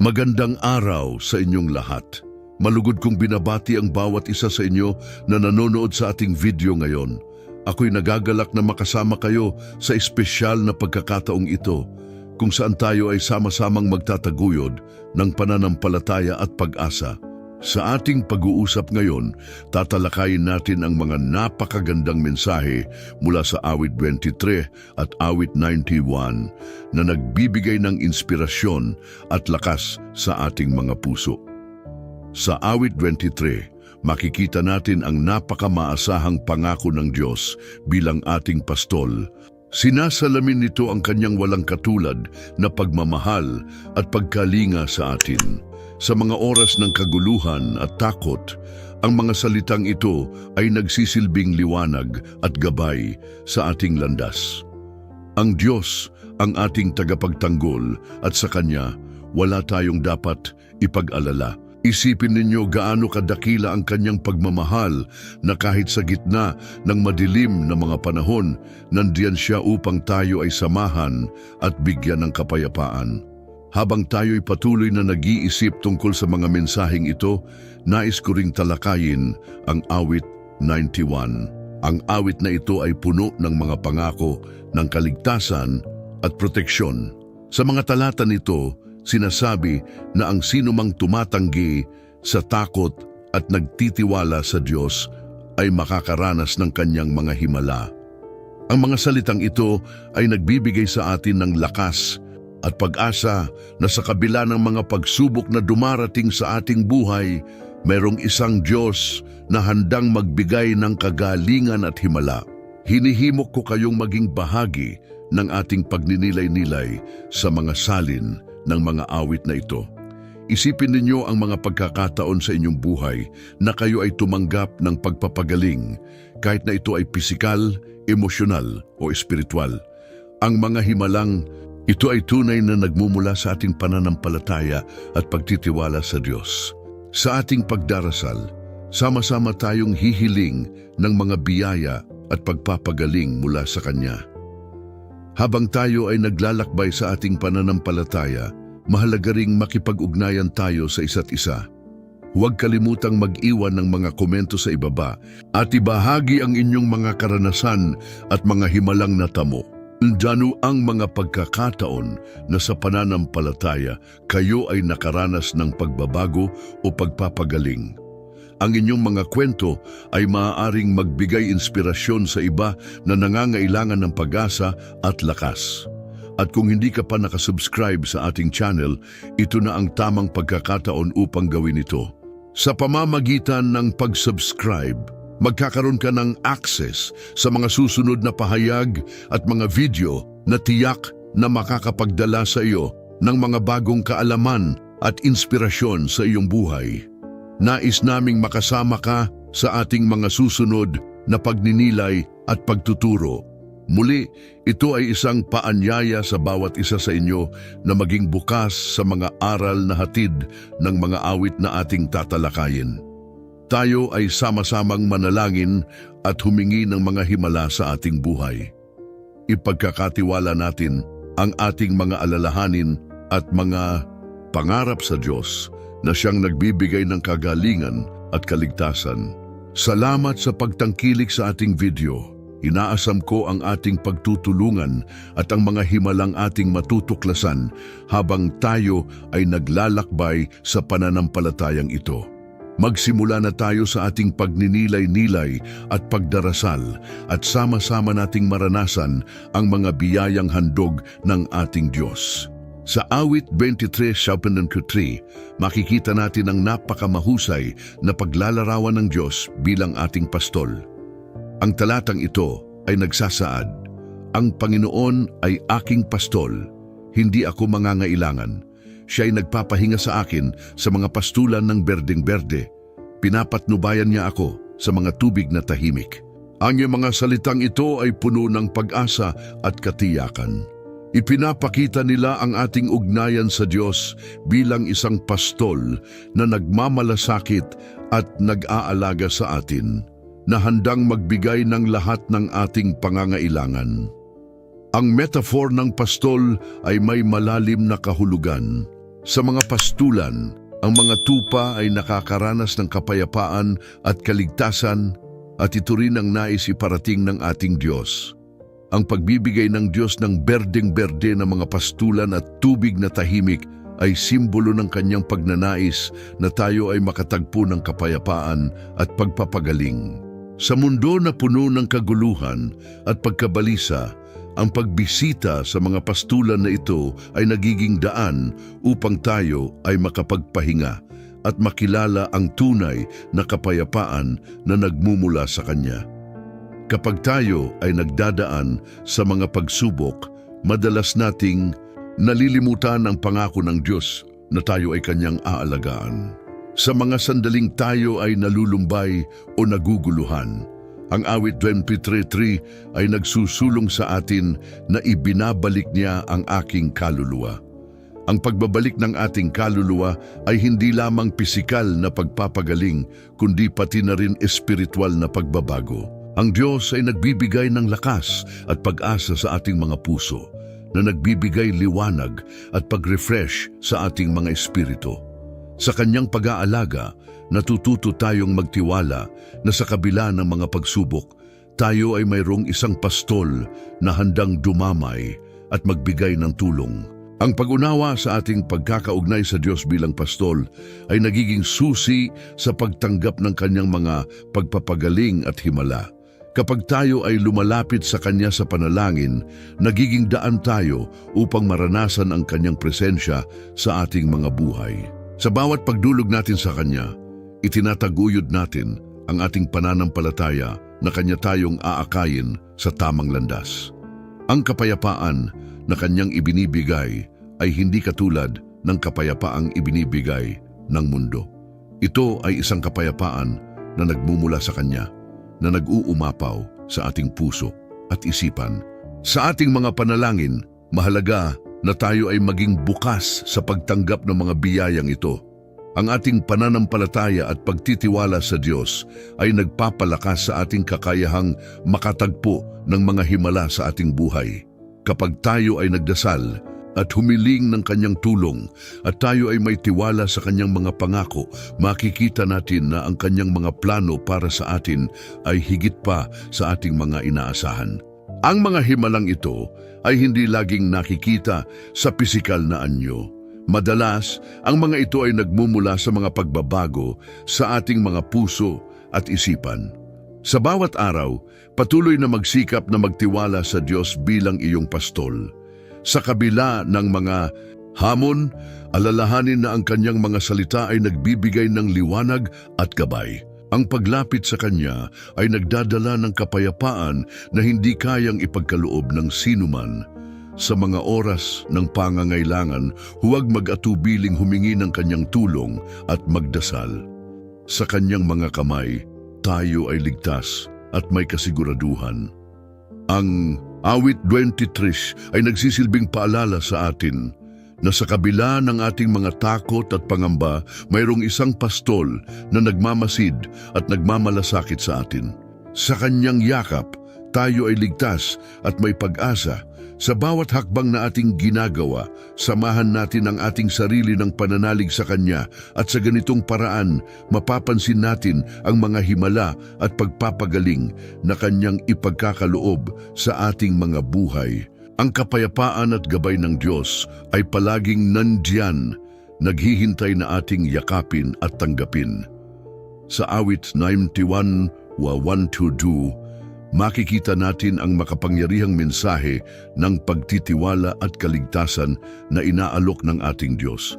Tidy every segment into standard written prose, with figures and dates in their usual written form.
Magandang araw sa inyong lahat. Malugod kong binabati ang bawat isa sa inyo na nanonood sa ating video ngayon. Ako'y nagagalak na makasama kayo sa espesyal na pagkakataong ito, kung saan tayo ay sama-samang magtataguyod ng pananampalataya at pag-asa. Sa ating pag-uusap ngayon, tatalakayin natin ang mga napakagandang mensahe mula sa awit 23 at awit 91 na nagbibigay ng inspirasyon at lakas sa ating mga puso. Sa awit 23, makikita natin ang napakamaasahang pangako ng Diyos bilang ating pastol. Sinasalamin nito ang kanyang walang katulad na pagmamahal at pagkalinga sa atin. Sa mga oras ng kaguluhan at takot, ang mga salitang ito ay nagsisilbing liwanag at gabay sa ating landas. Ang Diyos ang ating tagapagtanggol at sa Kanya wala tayong dapat ipag-alala. Isipin ninyo gaano kadakila ang Kanyang pagmamahal na kahit sa gitna ng madilim na mga panahon, nandiyan Siya upang tayo ay samahan at bigyan ng kapayapaan. Habang tayo'y patuloy na nag-iisip tungkol sa mga mensaheng ito, nais ko ring talakayin ang awit 91. Ang awit na ito ay puno ng mga pangako ng kaligtasan at proteksyon. Sa mga talata nito, sinasabi na ang sinumang tumatanggi sa takot at nagtitiwala sa Diyos ay makakaranas ng kanyang mga himala. Ang mga salitang ito ay nagbibigay sa atin ng lakas at pag-asa na sa kabila ng mga pagsubok na dumarating sa ating buhay, mayroong isang Diyos na handang magbigay ng kagalingan at himala. Hinihimok ko kayong maging bahagi ng ating pagninilay-nilay sa mga salin ng mga awit na ito. Isipin ninyo ang mga pagkakataon sa inyong buhay na kayo ay tumanggap ng pagpapagaling, kahit na ito ay pisikal, emosyonal o espiritual. Ang mga himalang ito ay tunay na nagmumula sa ating pananampalataya at pagtitiwala sa Diyos. Sa ating pagdarasal, sama-sama tayong hihiling ng mga biyaya at pagpapagaling mula sa Kanya. Habang tayo ay naglalakbay sa ating pananampalataya, mahalaga ring makipag-ugnayan tayo sa isa't isa. Huwag kalimutang mag-iwan ng mga komento sa ibaba at ibahagi ang inyong mga karanasan at mga himalang natamo. Dano ang mga pagkakataon na sa pananampalataya kayo ay nakaranas ng pagbabago o pagpapagaling. Ang inyong mga kwento ay maaaring magbigay inspirasyon sa iba na nangangailangan ng pag-asa at lakas. At kung hindi ka pa nakasubscribe sa ating channel, ito na ang tamang pagkakataon upang gawin ito. Sa pamamagitan ng pag-subscribe, magkakaroon ka ng access sa mga susunod na pahayag at mga video na tiyak na makakapagdala sa iyo ng mga bagong kaalaman at inspirasyon sa iyong buhay. Nais naming makasama ka sa ating mga susunod na pagninilay at pagtuturo. Muli, ito ay isang paanyaya sa bawat isa sa inyo na maging bukas sa mga aral na hatid ng mga awit na ating tatalakayin. Tayo ay sama-samang manalangin at humingi ng mga himala sa ating buhay. Ipagkakatiwala natin ang ating mga alalahanin at mga pangarap sa Diyos na Siyang nagbibigay ng kagalingan at kaligtasan. Salamat sa pagtangkilik sa ating video. Inaasam ko ang ating pagtutulungan at ang mga himalang ating matutuklasan habang tayo ay naglalakbay sa pananampalatayang ito. Magsimula na tayo sa ating pagninilay-nilay at pagdarasal at sama-sama nating maranasan ang mga biyayang handog ng ating Diyos. Sa awit 23:3, makikita natin ang napakamahusay na paglalarawan ng Diyos bilang ating pastol. Ang talatang ito ay nagsasaad, "Ang Panginoon ay aking pastol, hindi ako mangangailangan. Siya ay nagpapahinga sa akin sa mga pastulan ng berdeng-berde. Pinapatnubayan niya ako sa mga tubig na tahimik." Ang mga salitang ito ay puno ng pag-asa at katiyakan. Ipinapakita nila ang ating ugnayan sa Diyos bilang isang pastol na nagmamalasakit at nag-aalaga sa atin, na handang magbigay ng lahat ng ating pangangailangan. Ang metaphor ng pastol ay may malalim na kahulugan. Sa mga pastulan, ang mga tupa ay nakakaranas ng kapayapaan at kaligtasan at ito rin ang nais iparating ng ating Diyos. Ang pagbibigay ng Diyos ng berdeng-berde na mga pastulan at tubig na tahimik ay simbolo ng kanyang pagnanais na tayo ay makatagpo ng kapayapaan at pagpapagaling. Sa mundo na puno ng kaguluhan at pagkabalisa, ang pagbisita sa mga pastulan na ito ay nagiging daan upang tayo ay makapagpahinga at makilala ang tunay na kapayapaan na nagmumula sa Kanya. Kapag tayo ay nagdadaan sa mga pagsubok, madalas nating nalilimutan ang pangako ng Diyos na tayo ay Kanyang aalagaan. Sa mga sandaling tayo ay nalulumbay o naguguluhan, ang awit 23:3 ay nagsusulong sa atin na ibinabalik niya ang aking kaluluwa. Ang pagbabalik ng ating kaluluwa ay hindi lamang pisikal na pagpapagaling, kundi pati na rin espiritual na pagbabago. Ang Diyos ay nagbibigay ng lakas at pag-asa sa ating mga puso, na nagbibigay liwanag at pag-refresh sa ating mga espiritu. Sa Kanyang pag-aalaga, natututo tayong magtiwala na sa kabila ng mga pagsubok, tayo ay mayroong isang pastol na handang dumamay at magbigay ng tulong. Ang pag-unawa sa ating pagkakaugnay sa Diyos bilang pastol ay nagiging susi sa pagtanggap ng Kanyang mga pagpapagaling at himala. Kapag tayo ay lumalapit sa Kanya sa panalangin, nagiging daan tayo upang maranasan ang Kanyang presensya sa ating mga buhay. Sa bawat pagdulog natin sa Kanya, itinataguyod natin ang ating pananampalataya na Kanya tayong aakayin sa tamang landas. Ang kapayapaan na Kanyang ibinibigay ay hindi katulad ng kapayapaang ibinibigay ng mundo. Ito ay isang kapayapaan na nagmumula sa Kanya, na nag-uumapaw sa ating puso at isipan. Sa ating mga panalangin, mahalaga na tayo ay maging bukas sa pagtanggap ng mga biyayang ito. Ang ating pananampalataya at pagtitiwala sa Diyos ay nagpapalakas sa ating kakayahang makatagpo ng mga himala sa ating buhay. Kapag tayo ay nagdasal at humiling ng Kanyang tulong at tayo ay may tiwala sa Kanyang mga pangako, makikita natin na ang Kanyang mga plano para sa atin ay higit pa sa ating mga inaasahan. Ang mga himalang ito ay hindi laging nakikita sa pisikal na anyo. Madalas, ang mga ito ay nagmumula sa mga pagbabago sa ating mga puso at isipan. Sa bawat araw, patuloy na magsikap na magtiwala sa Diyos bilang iyong pastol. Sa kabila ng mga hamon, alalahanin na ang Kanyang mga salita ay nagbibigay ng liwanag at gabay. Ang paglapit sa Kanya ay nagdadala ng kapayapaan na hindi kayang ipagkaloob ng sinuman. Sa mga oras ng pangangailangan, huwag mag-atubiling humingi ng Kanyang tulong at magdasal. Sa Kanyang mga kamay, tayo ay ligtas at may kasiguraduhan. Ang awit 23 ay nagsisilbing paalala sa atin na sa kabila ng ating mga takot at pangamba, mayroong isang pastol na nagmamasid at nagmamalasakit sa atin. Sa Kanyang yakap, tayo ay ligtas at may pag-asa. Sa bawat hakbang na ating ginagawa, samahan natin ang ating sarili ng pananalig sa Kanya at sa ganitong paraan, mapapansin natin ang mga himala at pagpapagaling na Kanyang ipagkakaloob sa ating mga buhay. Ang kapayapaan at gabay ng Diyos ay palaging nandiyan, naghihintay na ating yakapin at tanggapin. Sa awit 91, 1-2, makikita natin ang makapangyarihang mensahe ng pagtitiwala at kaligtasan na inaalok ng ating Diyos.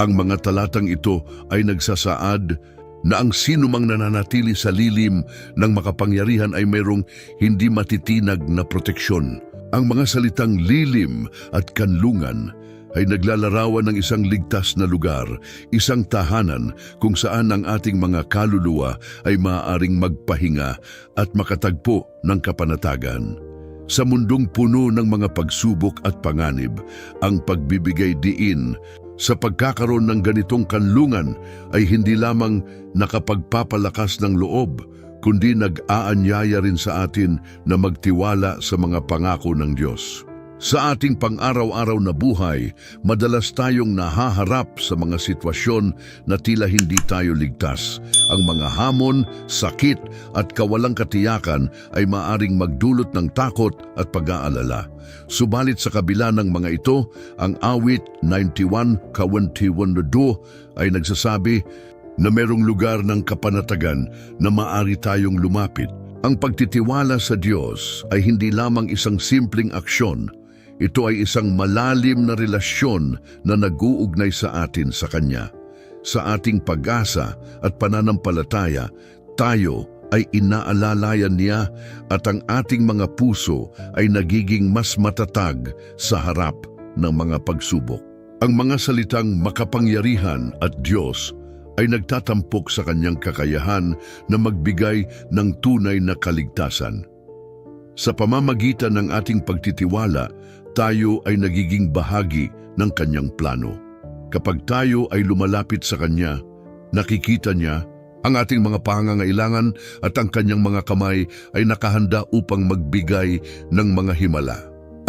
Ang mga talatang ito ay nagsasaad na ang sinumang nananatili sa lilim ng makapangyarihan ay mayroong hindi matitinag na proteksyon. Ang mga salitang lilim at kanlungan ay naglalarawan ng isang ligtas na lugar, isang tahanan kung saan ang ating mga kaluluwa ay maaaring magpahinga at makatagpo ng kapanatagan. Sa mundong puno ng mga pagsubok at panganib, ang pagbibigay diin sa pagkakaroon ng ganitong kanlungan ay hindi lamang nakapagpapalakas ng loob, kundi nag-aanyaya rin sa atin na magtiwala sa mga pangako ng Diyos. Sa ating pang-araw-araw na buhay, madalas tayong nahaharap sa mga sitwasyon na tila hindi tayo ligtas. Ang mga hamon, sakit at kawalang katiyakan ay maaring magdulot ng takot at pag-aalala. Subalit sa kabila ng mga ito, ang awit 91:22 ay nagsasabi na merong lugar ng kapanatagan na maaari tayong lumapit. Ang pagtitiwala sa Diyos ay hindi lamang isang simpleng aksyon. Ito ay isang malalim na relasyon na nag-uugnay sa atin sa Kanya. Sa ating pag-asa at pananampalataya, tayo ay inaalalayan niya at ang ating mga puso ay nagiging mas matatag sa harap ng mga pagsubok. Ang mga salitang makapangyarihan at Diyos ay nagtatampok sa Kanyang kakayahan na magbigay ng tunay na kaligtasan. Sa pamamagitan ng ating pagtitiwala, tayo ay nagiging bahagi ng Kanyang plano. Kapag tayo ay lumalapit sa Kanya, nakikita niya ang ating mga pangangailangan at ang Kanyang mga kamay ay nakahanda upang magbigay ng mga himala.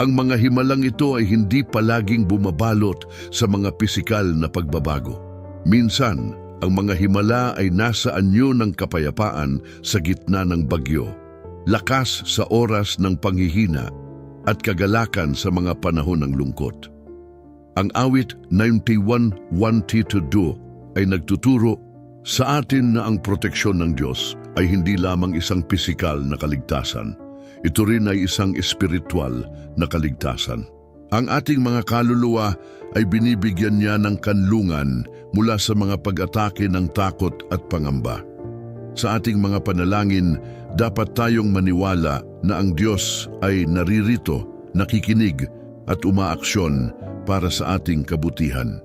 Ang mga himalang ito ay hindi palaging bumabalot sa mga pisikal na pagbabago. Minsan, ang mga himala ay nasa anyo ng kapayapaan sa gitna ng bagyo, lakas sa oras ng panghihina, at kagalakan sa mga panahon ng lungkot. Ang awit 91:1-2 ay nagtuturo sa atin na ang proteksyon ng Diyos ay hindi lamang isang pisikal na kaligtasan. Ito rin ay isang espiritual na kaligtasan. Ang ating mga kaluluwa ay binibigyan niya ng kanlungan mula sa mga pag-atake ng takot at pangamba. Sa ating mga panalangin, dapat tayong maniwala na ang Diyos ay naririto, nakikinig at umaaksyon para sa ating kabutihan.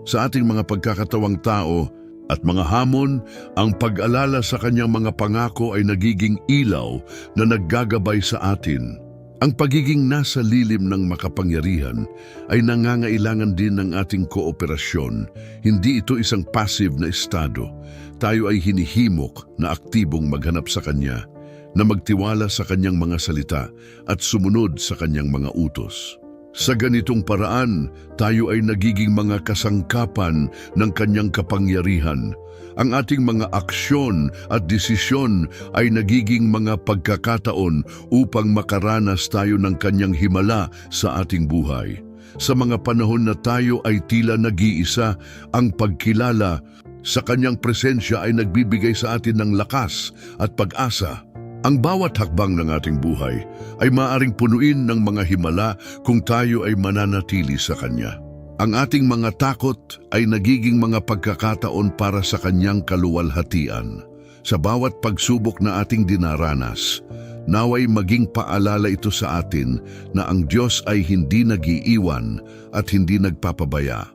Sa ating mga pagkakatawang tao at mga hamon, ang pag-alala sa Kanyang mga pangako ay nagiging ilaw na naggagabay sa atin. Ang pagiging nasa lilim ng makapangyarihan ay nangangailangan din ng ating kooperasyon. Hindi ito isang passive na estado. Tayo ay hinihimok na aktibong maghanap sa Kanya, na magtiwala sa Kanyang mga salita at sumunod sa Kanyang mga utos. Sa ganitong paraan, tayo ay nagiging mga kasangkapan ng Kanyang kapangyarihan. Ang ating mga aksyon at desisyon ay nagiging mga pagkakataon upang makaranas tayo ng Kanyang himala sa ating buhay. Sa mga panahon na tayo ay tila nag-iisa, ang pagkilala sa Kanyang presensya ay nagbibigay sa atin ng lakas at pag-asa. Ang bawat hakbang ng ating buhay ay maaaring punuin ng mga himala kung tayo ay mananatili sa Kanya. Ang ating mga takot ay nagiging mga pagkakataon para sa Kanyang kaluwalhatian. Sa bawat pagsubok na ating dinaranas, naway maging paalala ito sa atin na ang Diyos ay hindi nag-iiwan at hindi nagpapabaya.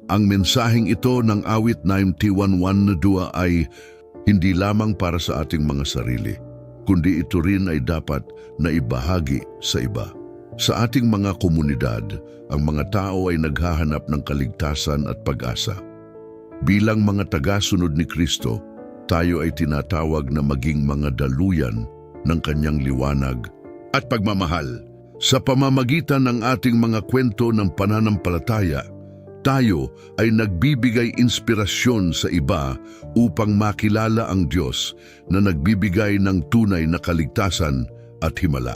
Ang mensaheng ito ng awit 91:1-2 ay hindi lamang para sa ating mga sarili, kundi ito rin ay dapat na ibahagi sa iba. Sa ating mga komunidad, ang mga tao ay naghahanap ng kaligtasan at pag-asa. Bilang mga tagasunod ni Kristo, tayo ay tinatawag na maging mga daluyan ng Kanyang liwanag at pagmamahal. Sa pamamagitan ng ating mga kwento ng pananampalataya, tayo ay nagbibigay inspirasyon sa iba upang makilala ang Diyos na nagbibigay ng tunay na kaligtasan at himala.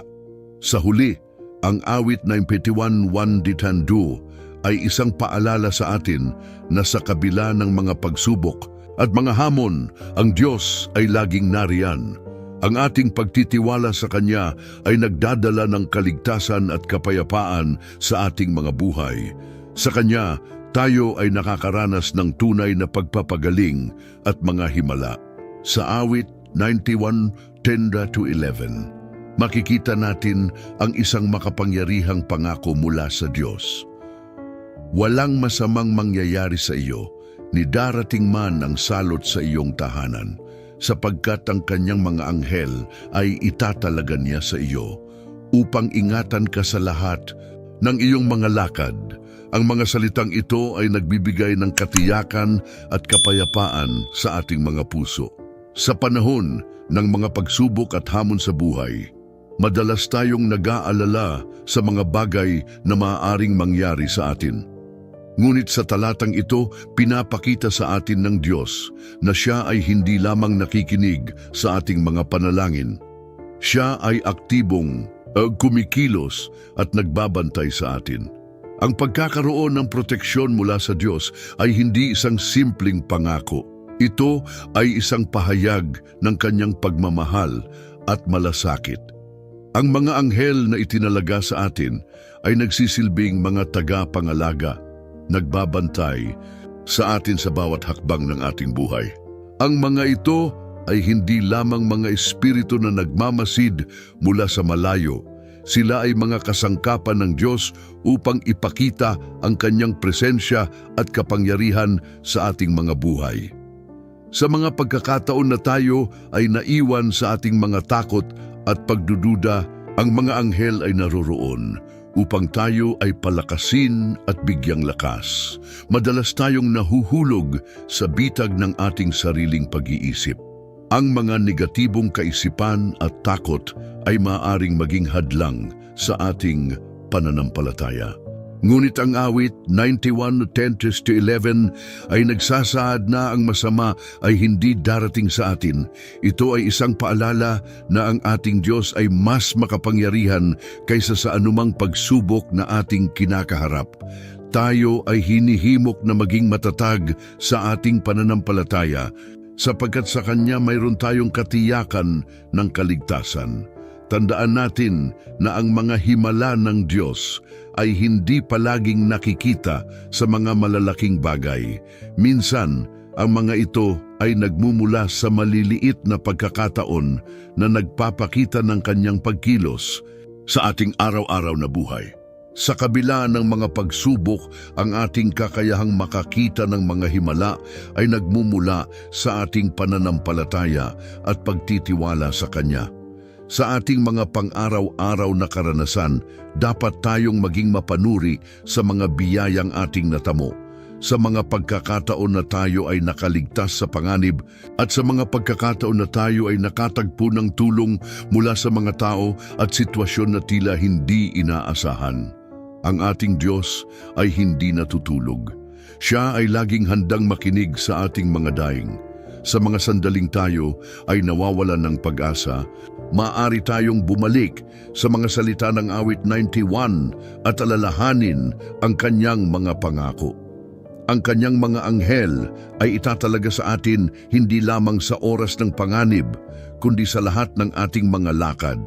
Sa huli, ang awit 91:1-2 ay isang paalala sa atin na sa kabila ng mga pagsubok at mga hamon, ang Diyos ay laging nariyan. Ang ating pagtitiwala sa Kanya ay nagdadala ng kaligtasan at kapayapaan sa ating mga buhay. Sa Kanya, tayo ay nakakaranas ng tunay na pagpapagaling at mga himala. Sa awit 91:10-11, makikita natin ang isang makapangyarihang pangako mula sa Diyos. Walang masamang mangyayari sa iyo, ni darating man ang salot sa iyong tahanan, sapagkat ang Kanyang mga anghel ay itatalaga niya sa iyo, upang ingatan ka sa lahat ng iyong mga lakad. Ang mga salitang ito ay nagbibigay ng katiyakan at kapayapaan sa ating mga puso. Sa panahon ng mga pagsubok at hamon sa buhay, Madalas tayong nag-aalala sa mga bagay na maaaring mangyari sa atin. Ngunit sa talatang ito, pinapakita sa atin ng Diyos na siya ay hindi lamang nakikinig sa ating mga panalangin. Siya ay aktibong, kumikilos at nagbabantay sa atin. Ang pagkakaroon ng proteksyon mula sa Diyos ay hindi isang simpleng pangako. Ito ay isang pahayag ng kanyang pagmamahal at malasakit. Ang mga anghel na itinalaga sa atin ay nagsisilbing mga taga-pangalaga, nagbabantay sa atin sa bawat hakbang ng ating buhay. Ang mga ito ay hindi lamang mga espiritu na nagmamasid mula sa malayo. Sila ay mga kasangkapan ng Diyos upang ipakita ang kanyang presensya at kapangyarihan sa ating mga buhay. Sa mga pagkakataon na tayo ay naiwan sa ating mga takot at pagdududa, ang mga anghel ay naroroon upang tayo ay palakasin at bigyang lakas. Madalas tayong nahuhulog sa bitag ng ating sariling pag-iisip. Ang mga negatibong kaisipan at takot ay maaaring maging hadlang sa ating pananampalataya. Ngunit ang awit 91:10-11 ay nagsasaad na ang masama ay hindi darating sa atin. Ito ay isang paalala na ang ating Diyos ay mas makapangyarihan kaysa sa anumang pagsubok na ating kinakaharap. Tayo ay hinihimok na maging matatag sa ating pananampalataya sapagkat sa Kanya mayroon tayong katiyakan ng kaligtasan. Tandaan natin na ang mga himala ng Diyos ay hindi palaging nakikita sa mga malalaking bagay. Minsan, ang mga ito ay nagmumula sa maliliit na pagkakataon na nagpapakita ng kanyang pagkilos sa ating araw-araw na buhay. Sa kabila ng mga pagsubok, ang ating kakayahang makakita ng mga himala ay nagmumula sa ating pananampalataya at pagtitiwala sa Kanya. Sa ating mga pang-araw-araw na karanasan, dapat tayong maging mapanuri sa mga biyayang ating natamo. Sa mga pagkakataon na tayo ay nakaligtas sa panganib at sa mga pagkakataon na tayo ay nakatagpo ng tulong mula sa mga tao at sitwasyon na tila hindi inaasahan. Ang ating Diyos ay hindi natutulog. Siya ay laging handang makinig sa ating mga daing. Sa mga sandaling tayo ay nawawalan ng pag-asa, maaari tayong bumalik sa mga salita ng awit 91 at alalahanin ang kanyang mga pangako. Ang kanyang mga anghel ay itatalaga sa atin hindi lamang sa oras ng panganib, kundi sa lahat ng ating mga lakad.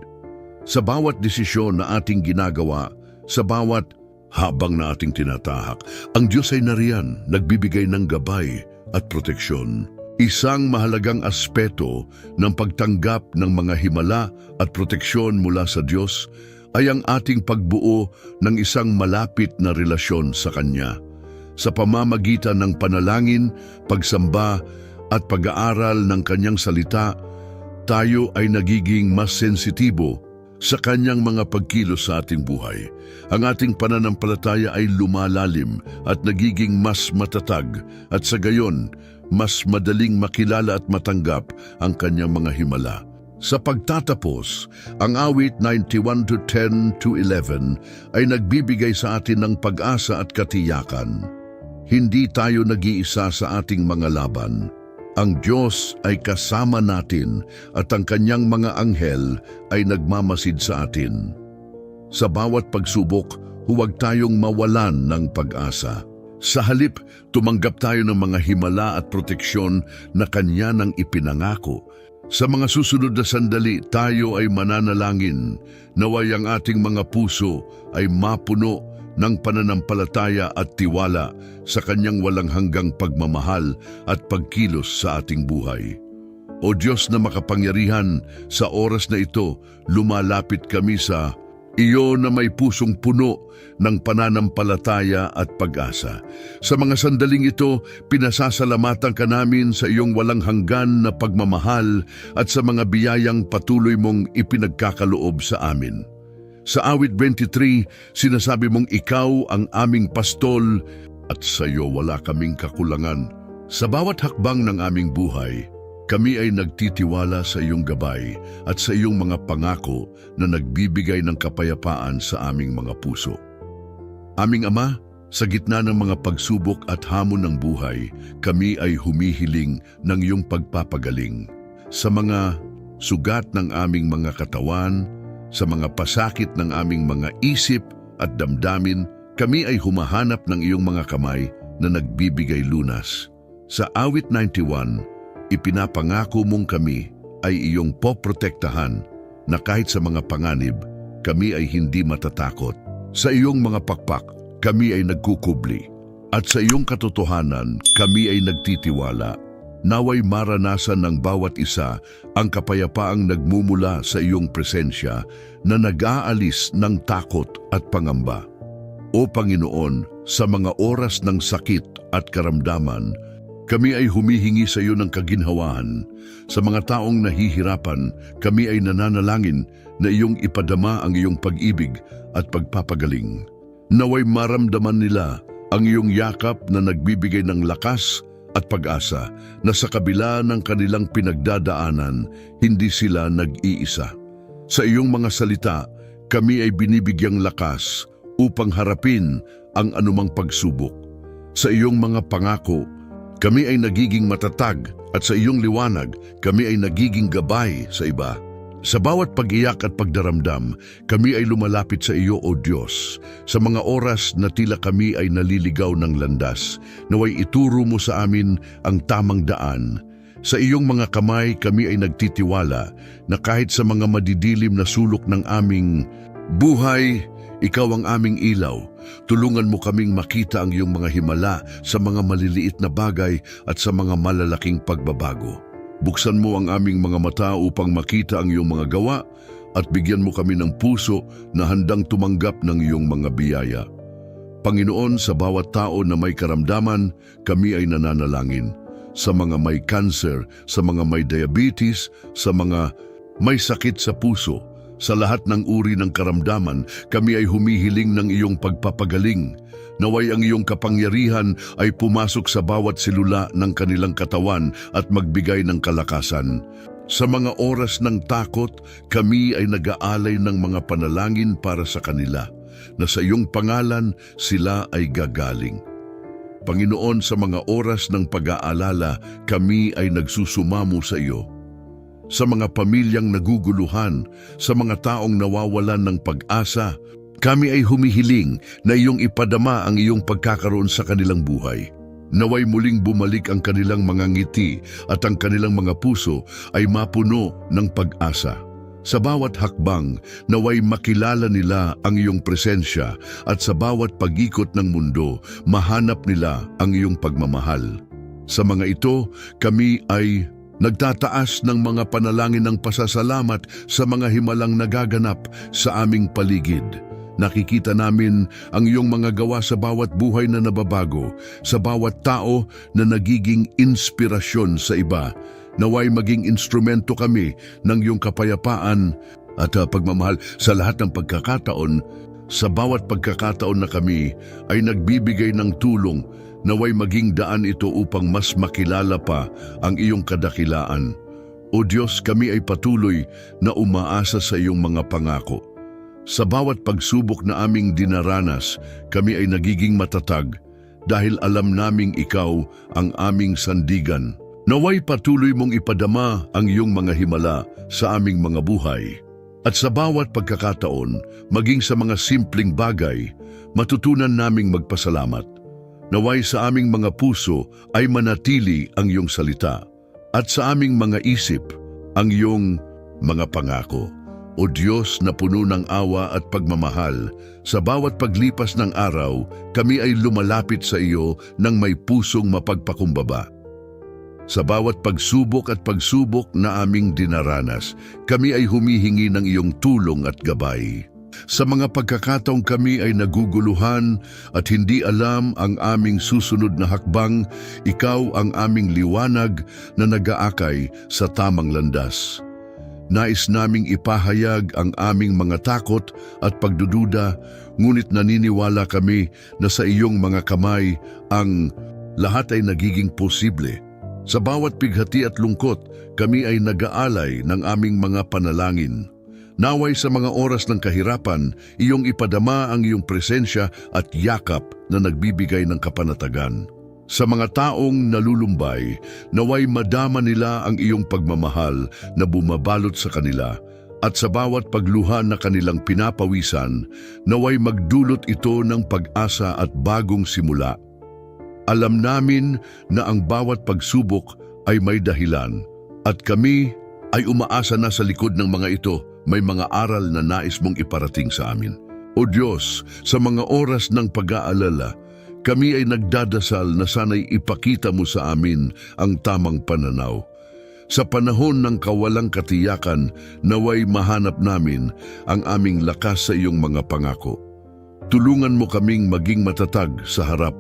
Sa bawat desisyon na ating ginagawa, sa bawat habang na ating tinatahak, ang Diyos ay nariyan, nagbibigay ng gabay at proteksyon. Isang mahalagang aspeto ng pagtanggap ng mga himala at proteksyon mula sa Diyos ay ang ating pagbuo ng isang malapit na relasyon sa Kanya. Sa pamamagitan ng panalangin, pagsamba at pag-aaral ng Kanyang salita, tayo ay nagiging mas sensitibo sa Kanyang mga pagkilos sa ating buhay. Ang ating pananampalataya ay lumalalim at nagiging mas matatag at sa gayon, mas madaling makilala at matanggap ang kanyang mga himala. Sa pagtatapos, ang awit 91:10-11 ay nagbibigay sa atin ng pag-asa at katiyakan. Hindi tayo nag-iisa sa ating mga laban. Ang Diyos ay kasama natin at ang kanyang mga anghel ay nagmamasid sa atin. Sa bawat pagsubok, huwag tayong mawalan ng pag-asa. Sa halip, tumanggap tayo ng mga himala at proteksyon na Kanya nang ipinangako. Sa mga susunod na sandali, tayo ay mananalangin. Naway ang ating mga puso ay mapuno ng pananampalataya at tiwala sa Kanyang walang hanggang pagmamahal at pagkilos sa ating buhay. O Diyos na makapangyarihan, sa oras na ito, lumalapit kami sa iyo na may pusong puno ng pananampalataya at pag-asa. Sa mga sandaling ito, pinasasalamatan ka namin sa iyong walang hanggan na pagmamahal at sa mga biyayang patuloy mong ipinagkakaloob sa amin. Sa awit 23, sinasabi mong ikaw ang aming pastol at sa iyo wala kaming kakulangan. Sa bawat hakbang ng aming buhay, Kami ay nagtitiwala sa iyong gabay at sa iyong mga pangako na nagbibigay ng kapayapaan sa aming mga puso. Aming Ama, sa gitna ng mga pagsubok at hamon ng buhay, kami ay humihiling ng iyong pagpapagaling. Sa mga sugat ng aming mga katawan, sa mga pasakit ng aming mga isip at damdamin, kami ay humahanap ng iyong mga kamay na nagbibigay lunas. Sa awit 91, ipinapangako mong kami ay iyong poprotektahan na kahit sa mga panganib, kami ay hindi matatakot. Sa iyong mga pakpak, kami ay nagkukubli. At sa iyong katotohanan, kami ay nagtitiwala. Naway maranasan ng bawat isa ang kapayapaang nagmumula sa iyong presensya na nag-aalis ng takot at pangamba. O Panginoon, sa mga oras ng sakit at karamdaman, kami ay humihingi sa iyo ng kaginhawaan. Sa mga taong nahihirapan, kami ay nananalangin na iyong ipadama ang iyong pag-ibig at pagpapagaling. Naway maramdaman nila ang iyong yakap na nagbibigay ng lakas at pag-asa na sa kabila ng kanilang pinagdadaanan, hindi sila nag-iisa. Sa iyong mga salita, kami ay binibigyang lakas upang harapin ang anumang pagsubok. Sa iyong mga pangako, kami ay nagiging matatag at sa iyong liwanag, kami ay nagiging gabay sa iba. Sa bawat pag-iyak at pagdaramdam, kami ay lumalapit sa iyo, O Diyos. Sa mga oras na tila kami ay naliligaw ng landas, naway ituro mo sa amin ang tamang daan. Sa iyong mga kamay, kami ay nagtitiwala na kahit sa mga madidilim na sulok ng aming buhay, ikaw ang aming ilaw. Tulungan mo kaming makita ang iyong mga himala sa mga maliliit na bagay at sa mga malalaking pagbabago. Buksan mo ang aming mga mata upang makita ang iyong mga gawa at bigyan mo kami ng puso na handang tumanggap ng iyong mga biyaya. Panginoon, sa bawat tao na may karamdaman, kami ay nananalangin. Sa mga may cancer, sa mga may diabetes, sa mga may sakit sa puso, sa lahat ng uri ng karamdaman, kami ay humihiling ng iyong pagpapagaling. Naway ang iyong kapangyarihan ay pumasok sa bawat selula ng kanilang katawan at magbigay ng kalakasan. Sa mga oras ng takot, kami ay nag-aalay ng mga panalangin para sa kanila, na sa iyong pangalan sila ay gagaling. Panginoon, sa mga oras ng pag-aalala, kami ay nagsusumamo sa iyo. Sa mga pamilyang naguguluhan, sa mga taong nawawalan ng pag-asa, kami ay humihiling na iyong ipadama ang iyong pagkakaroon sa kanilang buhay. Naway muling bumalik ang kanilang mga ngiti at ang kanilang mga puso ay mapuno ng pag-asa. Sa bawat hakbang, naway makilala nila ang iyong presensya at sa bawat pag-ikot ng mundo, mahanap nila ang iyong pagmamahal. Sa mga ito, kami ay nagtataas ng mga panalangin ng pasasalamat sa mga himalang nagaganap sa aming paligid. Nakikita namin ang iyong mga gawa sa bawat buhay na nababago, sa bawat tao na nagiging inspirasyon sa iba. Naway maging instrumento kami ng iyong kapayapaan at pagmamahal sa lahat ng pagkakataon. Sa bawat pagkakataon na kami ay nagbibigay ng tulong, naway maging daan ito upang mas makilala pa ang iyong kadakilaan. O Diyos, kami ay patuloy na umaasa sa iyong mga pangako. Sa bawat pagsubok na aming dinaranas, kami ay nagiging matatag dahil alam naming ikaw ang aming sandigan. Naway patuloy mong ipadama ang iyong mga himala sa aming mga buhay. At sa bawat pagkakataon, maging sa mga simpleng bagay, matutunan naming magpasalamat. Naway sa aming mga puso ay manatili ang iyong salita at sa aming mga isip ang iyong mga pangako. O Diyos na puno ng awa at pagmamahal, sa bawat paglipas ng araw, kami ay lumalapit sa iyo ng may pusong mapagpakumbaba. Sa bawat pagsubok at pagsubok na aming dinaranas, kami ay humihingi ng iyong tulong at gabay. Sa mga pagkakataong kami ay naguguluhan at hindi alam ang aming susunod na hakbang, ikaw ang aming liwanag na nag-aakay sa tamang landas. Nais naming ipahayag ang aming mga takot at pagdududa, ngunit naniniwala kami na sa iyong mga kamay ang lahat ay nagiging posible. Sa bawat pighati at lungkot, kami ay nag-aalay ng aming mga panalangin. Naway sa mga oras ng kahirapan, iyong ipadama ang iyong presensya at yakap na nagbibigay ng kapanatagan. Sa mga taong nalulumbay, naway madama nila ang iyong pagmamahal na bumabalot sa kanila, at sa bawat pagluha na kanilang pinapawisan, naway magdulot ito ng pag-asa at bagong simula. Alam namin na ang bawat pagsubok ay may dahilan, at kami ay umaasa na sa likod ng mga ito may mga aral na nais mong iparating sa amin. O Diyos, sa mga oras ng pag-aalala, kami ay nagdadasal na sana'y ipakita mo sa amin ang tamang pananaw. Sa panahon ng kawalang katiyakan, naway mahanap namin ang aming lakas sa iyong mga pangako. Tulungan mo kaming maging matatag sa harap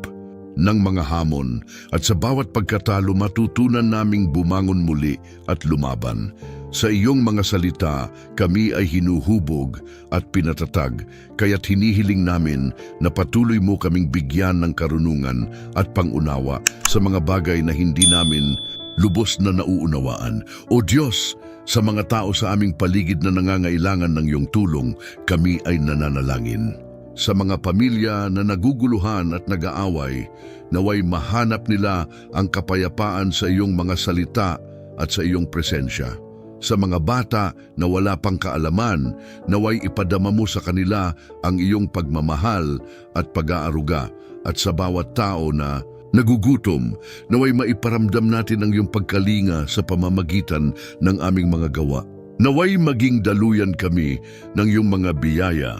ng mga hamon, at sa bawat pagkatalo matutunan naming bumangon muli at lumaban. Sa iyong mga salita, kami ay hinuhubog at pinatatag, kaya't hinihiling namin na patuloy mo kaming bigyan ng karunungan at pangunawa sa mga bagay na hindi namin lubos na nauunawaan. O Diyos, sa mga tao sa aming paligid na nangangailangan ng iyong tulong, kami ay nananalangin. Sa mga pamilya na naguguluhan at nag-aaway, naway mahanap nila ang kapayapaan sa iyong mga salita at sa iyong presensya. Sa mga bata na wala pang kaalaman, naway ipadama mo sa kanila ang iyong pagmamahal at pag-aaruga, at sa bawat tao na nagugutom, naway maiparamdam natin ang iyong pagkalinga sa pamamagitan ng aming mga gawa. Naway maging daluyan kami ng iyong mga biyaya,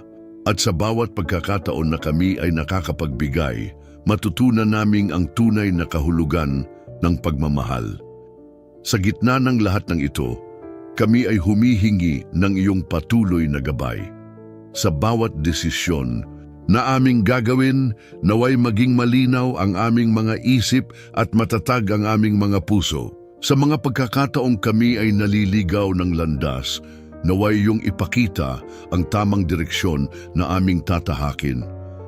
at sa bawat pagkakataon na kami ay nakakapagbigay, matutunan naming ang tunay na kahulugan ng pagmamahal. Sa gitna ng lahat ng ito, kami ay humihingi ng iyong patuloy na gabay. Sa bawat desisyon na aming gagawin, naway maging malinaw ang aming mga isip at matatag ang aming mga puso. Sa mga pagkakataong kami ay naliligaw ng landas, naway iyong ipakita ang tamang direksyon na aming tatahakin.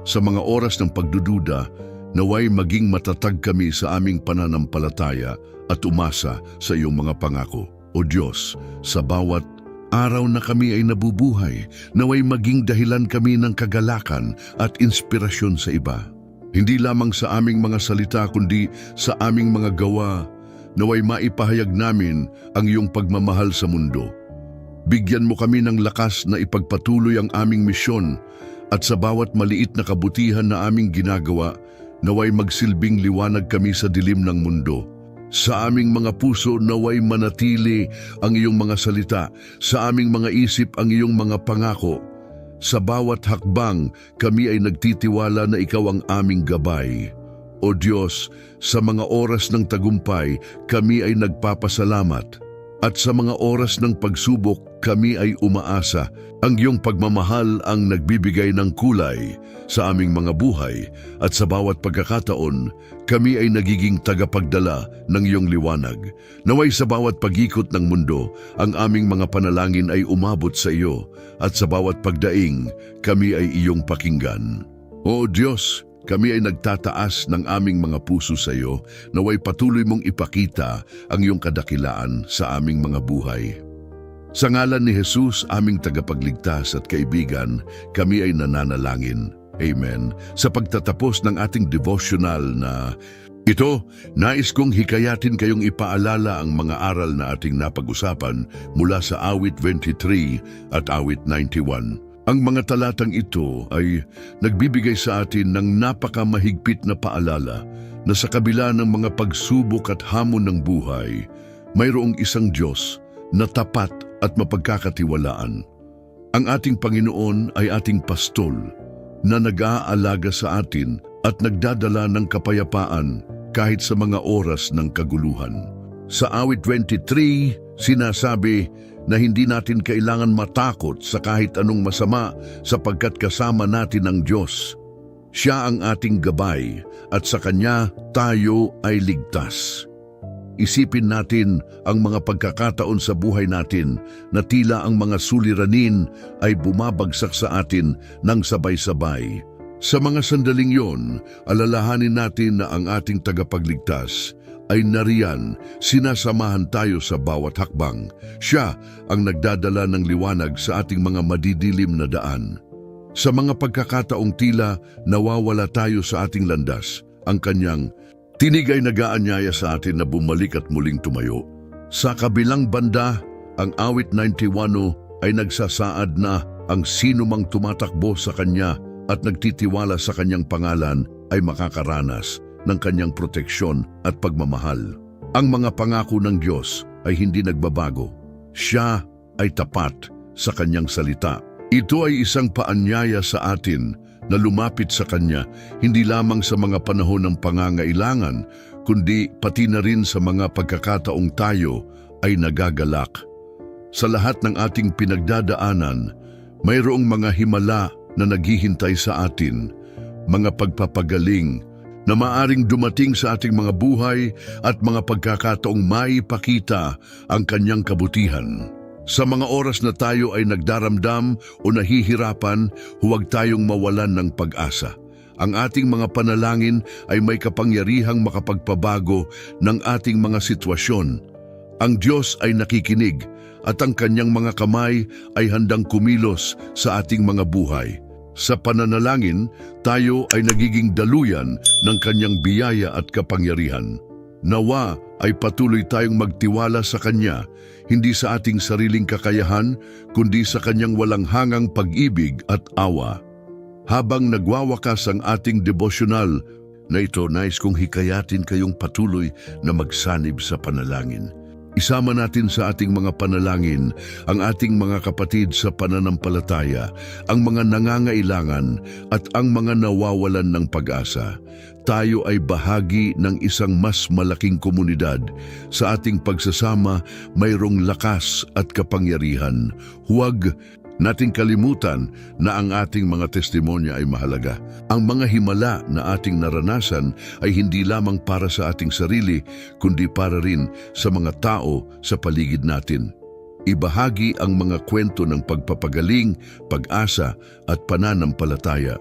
Sa mga oras ng pagdududa, naway maging matatag kami sa aming pananampalataya at umasa sa iyong mga pangako. O Diyos, sa bawat araw na kami ay nabubuhay, naway maging dahilan kami ng kagalakan at inspirasyon sa iba. Hindi lamang sa aming mga salita kundi sa aming mga gawa, naway maipahayag namin ang iyong pagmamahal sa mundo. Bigyan mo kami ng lakas na ipagpatuloy ang aming misyon, at sa bawat maliit na kabutihan na aming ginagawa, naway magsilbing liwanag kami sa dilim ng mundo. Sa aming mga puso naway manatili ang iyong mga salita, sa aming mga isip ang iyong mga pangako. Sa bawat hakbang, kami ay nagtitiwala na ikaw ang aming gabay. O Diyos, sa mga oras ng tagumpay, kami ay nagpapasalamat. At sa mga oras ng pagsubok, kami ay umaasa. Ang iyong pagmamahal ang nagbibigay ng kulay sa aming mga buhay, at sa bawat pagkakataon, kami ay nagiging tagapagdala ng iyong liwanag. Naway sa bawat pag-ikot ng mundo, ang aming mga panalangin ay umabot sa iyo, at sa bawat pagdaing, kami ay iyong pakinggan. O Diyos, kami ay nagtataas ng aming mga puso sa iyo, naway patuloy mong ipakita ang iyong kadakilaan sa aming mga buhay. Sa ngalan ni Jesus, aming tagapagligtas at kaibigan, kami ay nananalangin. Amen. Sa pagtatapos ng ating devotional na ito, nais kong hikayatin kayong ipaalala ang mga aral na ating napag-usapan mula sa awit 23 at awit 91. Ang mga talatang ito ay nagbibigay sa atin ng napakamahigpit na paalala na sa kabila ng mga pagsubok at hamon ng buhay, mayroong isang Diyos na tapat at mapagkakatiwalaan. Ang ating Panginoon ay ating pastol na nag-aalaga sa atin at nagdadala ng kapayapaan kahit sa mga oras ng kaguluhan. Sa awit 23, sinasabi na hindi natin kailangan matakot sa kahit anong masama sapagkat kasama natin ang Diyos. Siya ang ating gabay at sa Kanya tayo ay ligtas. Isipin natin ang mga pagkakataon sa buhay natin na tila ang mga suliranin ay bumabagsak sa atin ng sabay-sabay. Sa mga sandaling yon, alalahanin natin na ang ating tagapagligtas ay nariyan, sinasamahan tayo sa bawat hakbang. Siya ang nagdadala ng liwanag sa ating mga madidilim na daan. Sa mga pagkakataong tila nawawala tayo sa ating landas, ang kanyang tinig ay nag-aanyaya sa atin na bumalik at muling tumayo. Sa kabilang banda, ang awit 91 ay nagsasaad na ang sinumang tumatakbo sa kanya at nagtitiwala sa kanyang pangalan ay makakaranas ng kanyang proteksyon at pagmamahal. Ang mga pangako ng Diyos ay hindi nagbabago. Siya ay tapat sa kanyang salita. Ito ay isang paanyaya sa atin na lumapit sa Kanya hindi lamang sa mga panahon ng pangangailangan, kundi pati na rin sa mga pagkakataong tayo ay nagagalak. Sa lahat ng ating pinagdadaanan, mayroong mga himala na naghihintay sa atin, mga pagpapagaling na maaring dumating sa ating mga buhay at mga pagkakataong maipakita ang Kanyang kabutihan. Sa mga oras na tayo ay nagdaramdam o nahihirapan, huwag tayong mawalan ng pag-asa. Ang ating mga panalangin ay may kapangyarihang makapagpabago ng ating mga sitwasyon. Ang Diyos ay nakikinig at ang Kanyang mga kamay ay handang kumilos sa ating mga buhay. Sa pananalangin, tayo ay nagiging daluyan ng Kanyang biyaya at kapangyarihan. Nawa ay patuloy tayong magtiwala sa Kanya, hindi sa ating sariling kakayahan, kundi sa Kanyang walang hangang pag-ibig at awa. Habang nagwawakas ang ating devosyonal na ito, nais kong hikayatin kayong patuloy na magsanib sa panalangin. Isama natin sa ating mga panalangin ang ating mga kapatid sa pananampalataya, ang mga nangangailangan at ang mga nawawalan ng pag-asa. Tayo ay bahagi ng isang mas malaking komunidad. Sa ating pagsasama, mayroong lakas at kapangyarihan. Huwag nating kalimutan na ang ating mga testimonya ay mahalaga. Ang mga himala na ating naranasan ay hindi lamang para sa ating sarili, kundi para rin sa mga tao sa paligid natin. Ibahagi ang mga kwento ng pagpapagaling, pag-asa at pananampalataya.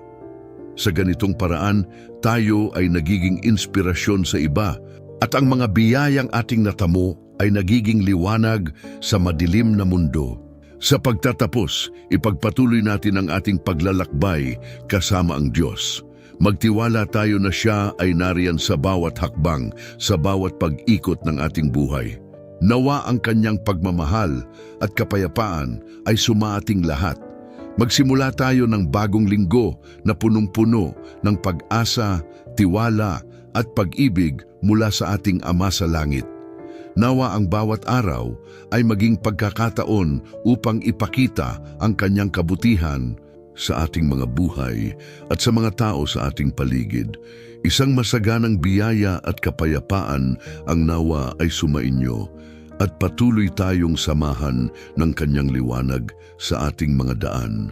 Sa ganitong paraan, tayo ay nagiging inspirasyon sa iba at ang mga biyayang ating natamo ay nagiging liwanag sa madilim na mundo. Sa pagtatapos, ipagpatuloy natin ang ating paglalakbay kasama ang Diyos. Magtiwala tayo na Siya ay nariyan sa bawat hakbang, sa bawat pag-ikot ng ating buhay. Nawa ang Kanyang pagmamahal at kapayapaan ay sumaating lahat. Magsimula tayo ng bagong linggo na punong-puno ng pag-asa, tiwala at pag-ibig mula sa ating Ama sa Langit. Nawa ang bawat araw ay maging pagkakataon upang ipakita ang Kanyang kabutihan sa ating mga buhay at sa mga tao sa ating paligid. Isang masaganang biyaya at kapayapaan ang nawa ay sumainyo at patuloy tayong samahan ng Kanyang liwanag sa ating mga daan.